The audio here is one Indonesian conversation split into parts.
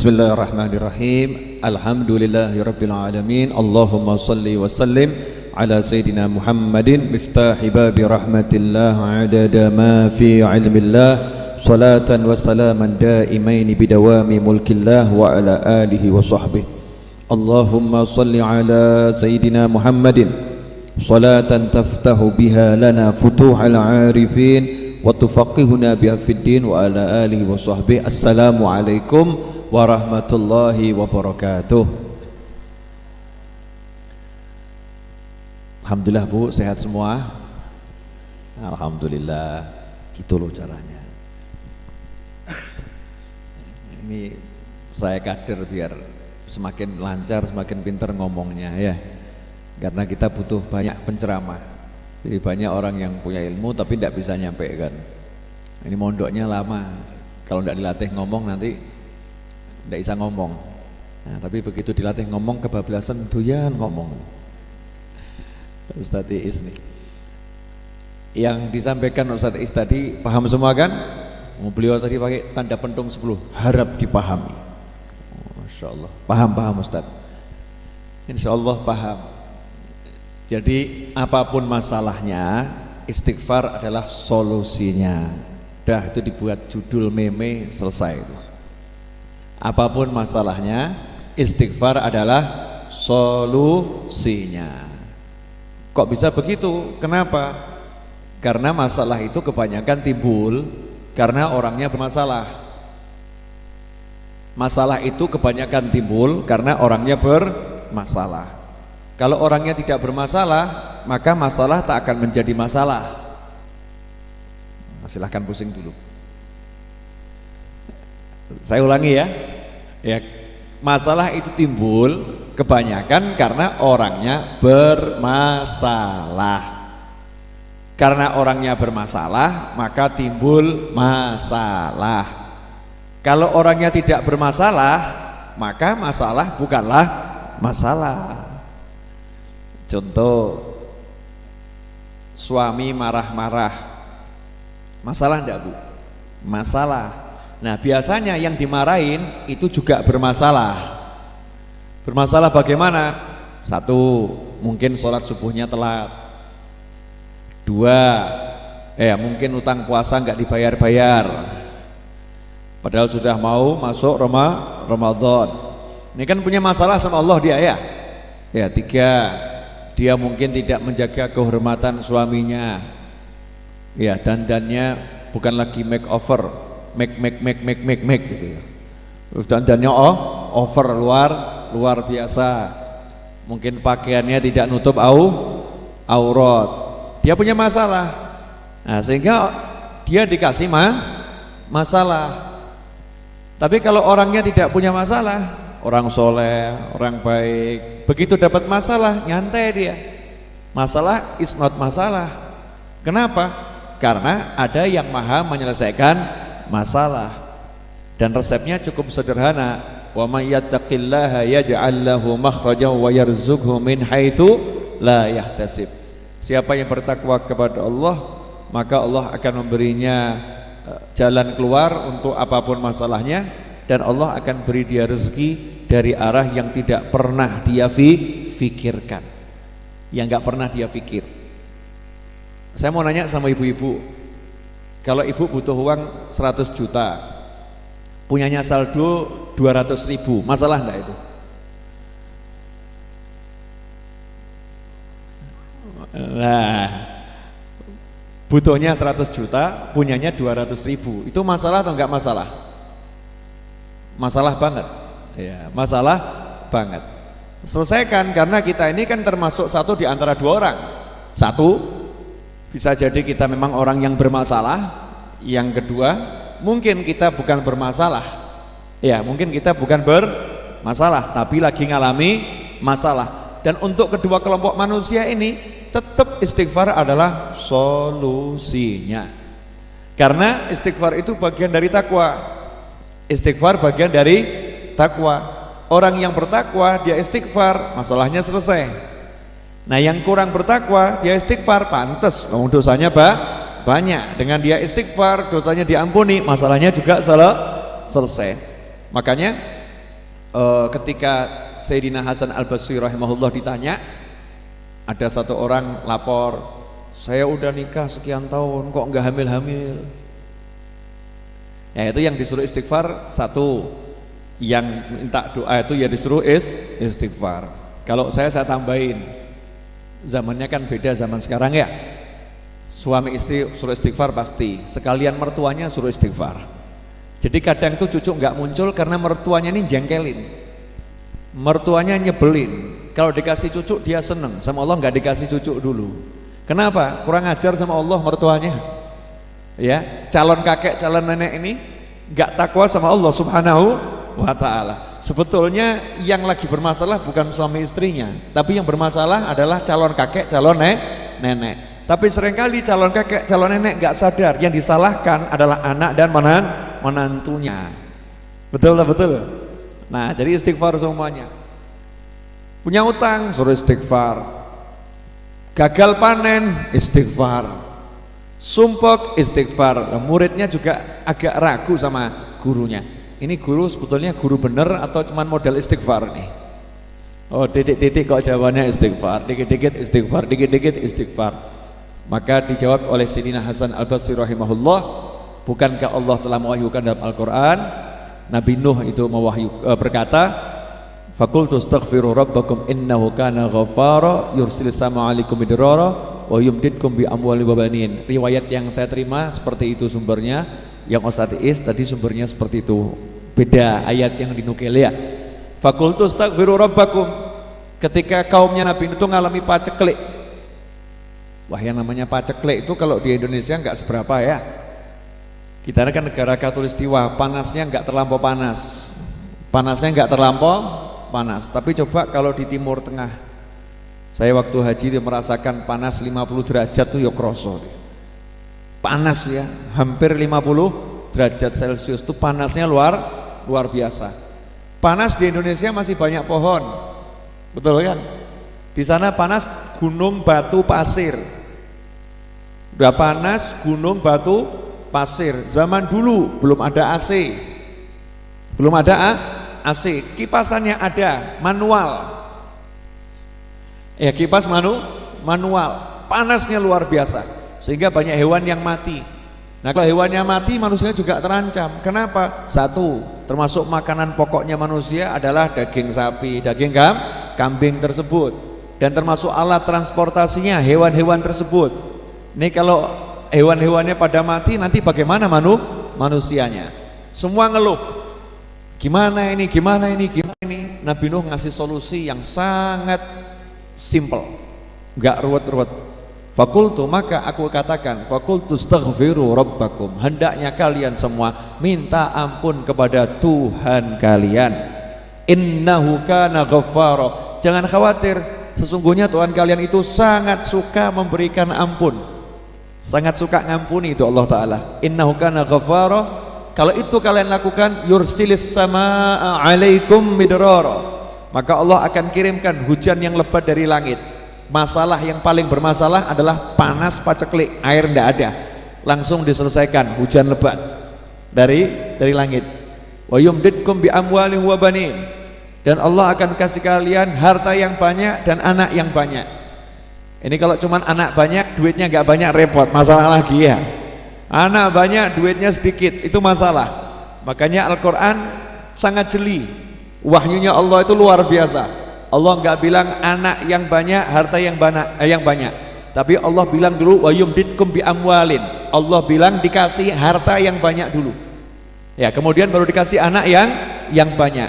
Bismillahirrahmanirrahim. Alhamdulillahirabbil alamin. Allahumma shalli wa sallim ala sayyidina Muhammadin miftahi babi rahmatillah adada ma fi ilmillah salatan wa salaman daimain bidawami mulkillah wa ala alihi wa sahbihi. Allahumma shalli ala sayyidina Muhammadin salatan taftahu biha lana futuhal arifin wa tufaqihuna biha fid din wa ala alihi wa sahbihi. Assalamualaikum warahmatullahi wabarakatuh. Alhamdulillah Bu, sehat semua? Alhamdulillah. Gitu loh caranya. Ini saya kader biar semakin lancar, semakin pintar ngomongnya ya. Karena kita butuh banyak penceramah. Jadi banyak orang yang punya ilmu tapi tidak bisa nyampe kan. Ini mondoknya lama. Kalau tidak dilatih ngomong nanti tidak bisa ngomong. Nah, tapi begitu dilatih ngomong kebablasan doyan ngomong. Ustadz Iis nih. Yang disampaikan Ustadz Iis tadi paham semua kan? Beliau tadi pakai tanda pentung 10, harap dipahami. Masya Allah. Paham Ustadz. Insya Allah paham. Jadi apapun masalahnya, istighfar adalah solusinya. Dah itu dibuat judul meme, selesai itu. Apapun masalahnya, istighfar adalah solusinya. Kok bisa begitu? Kenapa? Karena masalah itu kebanyakan timbul karena orangnya bermasalah. Masalah itu kebanyakan timbul karena orangnya bermasalah. Kalau orangnya tidak bermasalah, maka masalah tak akan menjadi masalah. Silahkan pusing dulu. Saya ulangi ya. Ya, masalah itu timbul kebanyakan karena orangnya bermasalah. Karena orangnya bermasalah, maka timbul masalah. Kalau orangnya tidak bermasalah, maka masalah bukanlah masalah. Contoh, suami marah-marah. Masalah enggak Bu? Masalah. Nah biasanya yang dimarahin itu juga bermasalah. Bermasalah bagaimana? Satu, mungkin sholat subuhnya telat. Dua, mungkin utang puasa nggak dibayar-bayar. Padahal sudah mau masuk Ramadan. Ini kan punya masalah sama Allah dia ya. Ya tiga, dia mungkin tidak menjaga kehormatan suaminya. Ya dandannya bukan lagi makeover, make gitu ya. Dandannya over luar biasa. Mungkin pakaiannya tidak nutup aurat. Dia punya masalah. Nah, sehingga dia dikasih masalah. Tapi kalau orangnya tidak punya masalah, orang soleh, orang baik, begitu dapat masalah nyantai dia. Masalah is not masalah. Kenapa? Karena ada yang maha menyelesaikan masalah. Dan resepnya cukup sederhana. Wa may yattaqillaha yaj'al lahu makhrajan wa yarzuqhu min haitsu la yahtasib. Siapa yang bertakwa kepada Allah, maka Allah akan memberinya jalan keluar untuk apapun masalahnya, dan Allah akan beri dia rezeki dari arah yang tidak pernah dia fikirkan, yang nggak pernah dia pikir. Saya mau nanya sama ibu-ibu, kalau ibu butuh uang 100 juta, punyanya saldo 200.000, masalah enggak itu? Nah, butuhnya 100 juta, punyanya 200.000, itu masalah atau enggak masalah? Masalah banget ya, masalah banget. Selesaikan, karena kita ini kan termasuk satu di antara dua orang. Satu, bisa jadi kita memang orang yang bermasalah. Yang kedua, mungkin kita bukan bermasalah. Ya, mungkin kita bukan bermasalah, tapi lagi ngalami masalah. Dan untuk kedua kelompok manusia ini, tetap istighfar adalah solusinya. Karena istighfar itu bagian dari takwa. Istighfar bagian dari takwa. Orang yang bertakwa dia istighfar, masalahnya selesai. Nah yang kurang bertakwa dia istighfar, pantes dosanya banyak. Dengan dia istighfar dosanya diampuni, masalahnya juga selesai. Makanya ketika Sayyidina Hasan Al-Basri rahimahullah ditanya, ada satu orang lapor, saya udah nikah sekian tahun kok nggak hamil-hamil. Ya itu yang disuruh istighfar satu, yang minta doa itu ya disuruh istighfar. Kalau saya tambahin, zamannya kan beda zaman sekarang ya. Suami istri suruh istighfar pasti, sekalian mertuanya suruh istighfar. Jadi kadang tuh cucu nggak muncul karena mertuanya ini jengkelin, mertuanya nyebelin. Kalau dikasih cucu dia seneng, sama Allah nggak dikasih cucu dulu. Kenapa? Kurang ajar sama Allah mertuanya. Ya, calon kakek, calon nenek ini nggak takwa sama Allah Subhanahu wa Ta'ala. Sebetulnya yang lagi bermasalah bukan suami istrinya, tapi yang bermasalah adalah calon kakek, calon nenek. Tapi seringkali calon kakek, calon nenek nggak sadar yang disalahkan adalah anak dan menantunya. Betul lah, betul. Nah, jadi istighfar semuanya. Punya utang, suruh istighfar. Gagal panen, istighfar. Sumpek, istighfar. Nah, muridnya juga agak ragu sama gurunya. Ini guru sebetulnya guru bener atau cuman modal istighfar nih? Oh, titik-titik kok jawabannya istighfar, dikit-dikit istighfar, dikit-dikit istighfar. Maka dijawab oleh Sayyidina Hasan Al-Basri rahimahullah, bukankah Allah telah mewahyukan dalam Al-Quran, Nabi Nuh itu berkata, faqultu astaghfiru rabbakum innahu kana ghaffara yursilis sama alaikum midrara wa yumdidkum bi amwalin wa banin. Riwayat yang saya terima seperti itu sumbernya, yang Ustadz Is tadi sumbernya seperti itu, beda ayat yang dinukil ya. Faqultu astaghfiru rabbakum, ketika kaumnya Nabi itu ngalami paceklik. Wah, yang namanya paceklik itu kalau di Indonesia nggak seberapa ya. Kita kan negara khatulistiwa, panasnya nggak terlampau panas, panasnya nggak terlampau panas. Tapi coba kalau di Timur Tengah, saya waktu haji itu merasakan panas 50 derajat tuh ya kroso. Panas ya, hampir 50 derajat Celcius itu panasnya luar biasa. Panas di Indonesia masih banyak pohon, betul kan? Di sana panas gunung batu pasir. Udah panas gunung batu pasir. Zaman dulu belum ada AC. Belum ada AC. Kipasannya ada, manual. Ya, kipas manual. Panasnya luar biasa. Sehingga banyak hewan yang mati. Nah, kalau hewannya mati, manusia juga terancam. Kenapa? Satu, termasuk makanan pokoknya manusia adalah daging sapi, daging kambing tersebut. Dan termasuk alat transportasinya hewan-hewan tersebut. Ini kalau hewan-hewannya pada mati, nanti bagaimana manusianya? Semua ngeluh, gimana ini, gimana ini, gimana ini. Nabi Nuh ngasih solusi yang sangat simple, nggak ruwet-ruwet. Fakultu, maka aku katakan, fakultu astaghfiru rabbakum, hendaknya kalian semua minta ampun kepada Tuhan kalian. Innahu kana ghaffara, jangan khawatir, sesungguhnya Tuhan kalian itu sangat suka memberikan ampun, sangat suka ngampuni itu Allah Ta'ala. Innahu kana ghaffara, kalau itu kalian lakukan, yursilis samaa alaikum midrara, maka Allah akan kirimkan hujan yang lebat dari langit. Masalah yang paling bermasalah adalah panas paceklik, air tidak ada, langsung diselesaikan hujan lebat dari langit. Wa yumdidkum bi amwalin wa banin, dan Allah akan kasih kalian harta yang banyak dan anak yang banyak. Ini kalau cuman anak banyak, duitnya nggak banyak, repot, masalah lagi ya. Anak banyak, duitnya sedikit, itu masalah. Makanya Al-Quran sangat jeli, wahyunya Allah itu luar biasa. Allah nggak bilang anak yang banyak, harta yang banyak, tapi Allah bilang dulu wa yumdidkum bi amwalin. Allah bilang dikasih harta yang banyak dulu, ya, kemudian baru dikasih anak yang banyak.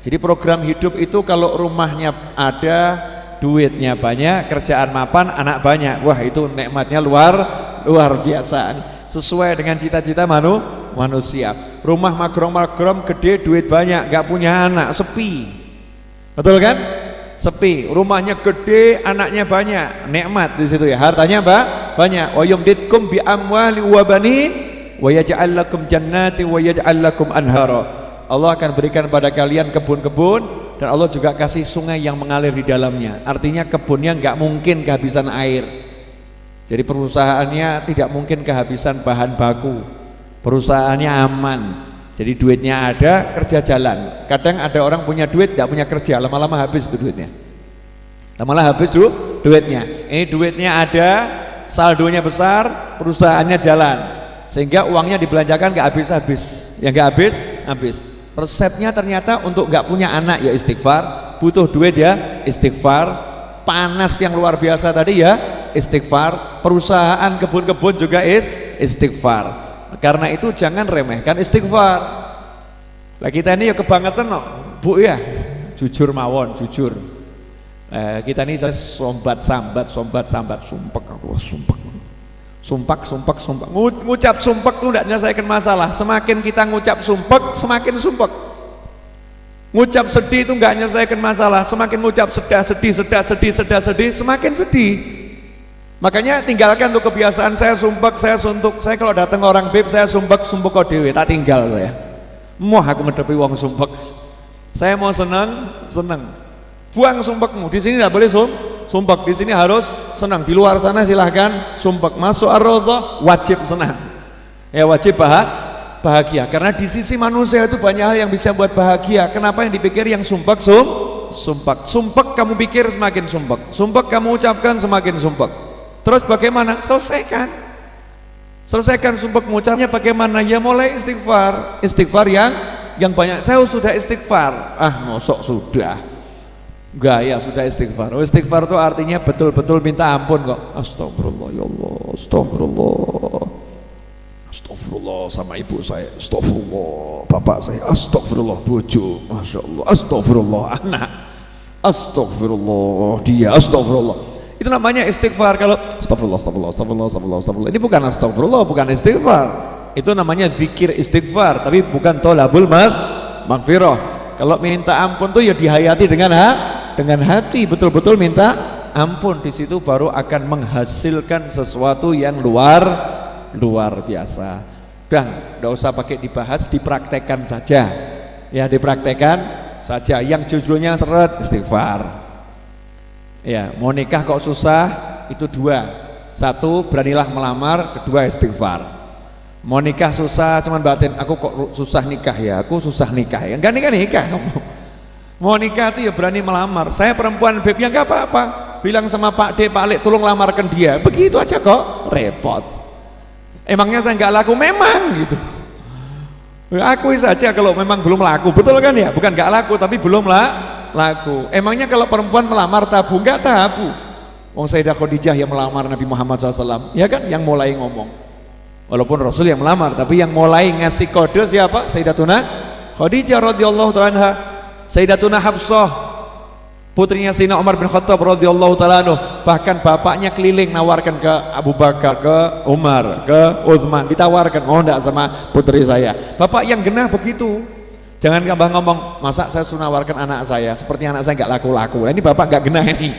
Jadi program hidup itu kalau rumahnya ada, duitnya banyak, kerjaan mapan, anak banyak, wah itu nikmatnya luar biasa, sesuai dengan cita-cita manusia. Rumah magrom-magrom gede, duit banyak, nggak punya anak, sepi, betul kan? Sepi, rumahnya gede, anaknya banyak, nikmat di situ ya, hartanya banyak. Wa yumdidkum bi amwali wa banin wa yaj'al lakum jannati wa yaj'al lakum anhara. Allah akan berikan pada kalian kebun-kebun, dan Allah juga kasih sungai yang mengalir di dalamnya. Artinya kebunnya nggak mungkin kehabisan air. Jadi perusahaannya tidak mungkin kehabisan bahan baku. Perusahaannya aman. Jadi duitnya ada, kerja jalan. Kadang ada orang punya duit, tidak punya kerja, lama-lama habis itu duitnya. Lama-lama habis duitnya. Ini duitnya ada, saldonya besar, perusahaannya jalan, sehingga uangnya dibelanjakan nggak habis-habis. Yang nggak habis. Resepnya ternyata untuk nggak punya anak ya istighfar, butuh duit ya istighfar, panas yang luar biasa tadi ya istighfar, perusahaan kebun-kebun juga istighfar. Karena itu jangan remehkan istighfar. Lah kita ini ya kebangetan no, Bu ya, jujur mawon, jujur. Kita ini saya sombat sambat, sumpek aku, sumpek. Ngucap sumpek itu tidak menyelesaikan masalah. Semakin kita ngucap sumpek, semakin sumpek. Ngucap sedih itu enggak menyelesaikan masalah. Semakin ngucap sedih, semakin sedih. Makanya tinggalkan tuh kebiasaan saya sumpek, saya suntuk. Saya kalau datang orang beb saya sumpek kau dewe, tak tinggal saya. Mau aku ngedepi wong sumpek. Saya mau senang. Buang sumpekmu. Di sini tidak boleh sumpek. Di sini harus senang. Di luar sana silahkan sumpek. Masuk ar-raudhah wajib senang. Ya wajib bahagia. Karena di sisi manusia itu banyak hal yang bisa buat bahagia. Kenapa yang dipikir yang sumpek sumpek kamu pikir semakin sumpek kamu ucapkan semakin sumpek. Terus bagaimana? Selesaikan sumpek mengucapnya bagaimana? Ya mulai istighfar yang banyak. Saya sudah istighfar, mosok sudah enggak ya, sudah istighfar. Istighfar itu artinya betul-betul minta ampun kok. Astagfirullah ya Allah, astagfirullah sama ibu saya, astagfirullah bapak saya, astagfirullah bojo, masya Allah, astagfirullah anak, astagfirullah dia, astagfirullah. Itu namanya istighfar. Kalau astagfirullah. Ini bukan astagfirullah, bukan istighfar. Itu namanya zikir istighfar, tapi bukan tolabul maghfirah. Kalau minta ampun tuh ya dihayati dengan hati, betul-betul minta ampun. Di situ baru akan menghasilkan sesuatu yang luar biasa. Dan enggak usah pakai dibahas, dipraktekkan saja. Ya, dipraktekkan saja. Yang judulnya seret istighfar. Ya, mau nikah kok susah, itu dua. Satu, beranilah melamar, kedua istighfar. Mau nikah susah, cuman batin, aku kok susah nikah ya, enggak nikah kamu. Mau nikah itu ya berani melamar. Saya perempuan beb, ya enggak apa-apa. Bilang sama Pak D, Pak Lek, tolong lamarkan dia. Begitu aja kok, repot. Emangnya saya enggak laku? Memang gitu. Akui saja kalau memang belum laku, betul kan ya? Bukan enggak laku, tapi belum laku. Emangnya kalau perempuan melamar tabu? Enggak tabu. Wong Sayyidah Khadijah yang melamar Nabi Muhammad SAW, ya kan, yang mulai ngomong. Walaupun Rasul yang melamar, tapi yang mulai ngasih kode siapa? Sayyidatuna Khadijah radhiyallahu ta'ala anha. Sayyidatuna Hafsah, putrinya Sayyidina Umar bin Khattab radhiyallahu ta'ala anhu. Bahkan bapaknya keliling nawarkan ke Abu Bakar, ke Umar, ke Uthman, ditawarkan, mau enggak sama putri saya. Bapak yang genah begitu. Jangan gampang ngomong, masa saya suruh nawarkan anak saya, seperti anak saya nggak laku-laku. Nah, ini bapak nggak genah ini.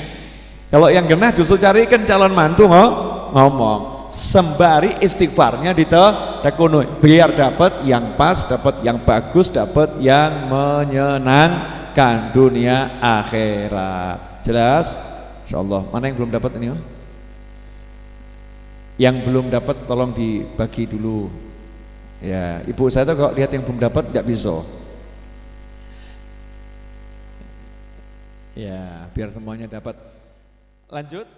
Kalau yang genah justru carikan calon mantu ngomong, sembari istighfarnya ditekuni, biar dapat yang pas, dapat yang bagus, dapat yang menyenangkan dunia akhirat. Jelas? Insyaallah. Mana yang belum dapat ini? Yang belum dapat tolong dibagi dulu. Ya, ibu saya tuh kalau lihat yang belum dapat tidak bisa. Ya, biar semuanya dapat. Lanjut.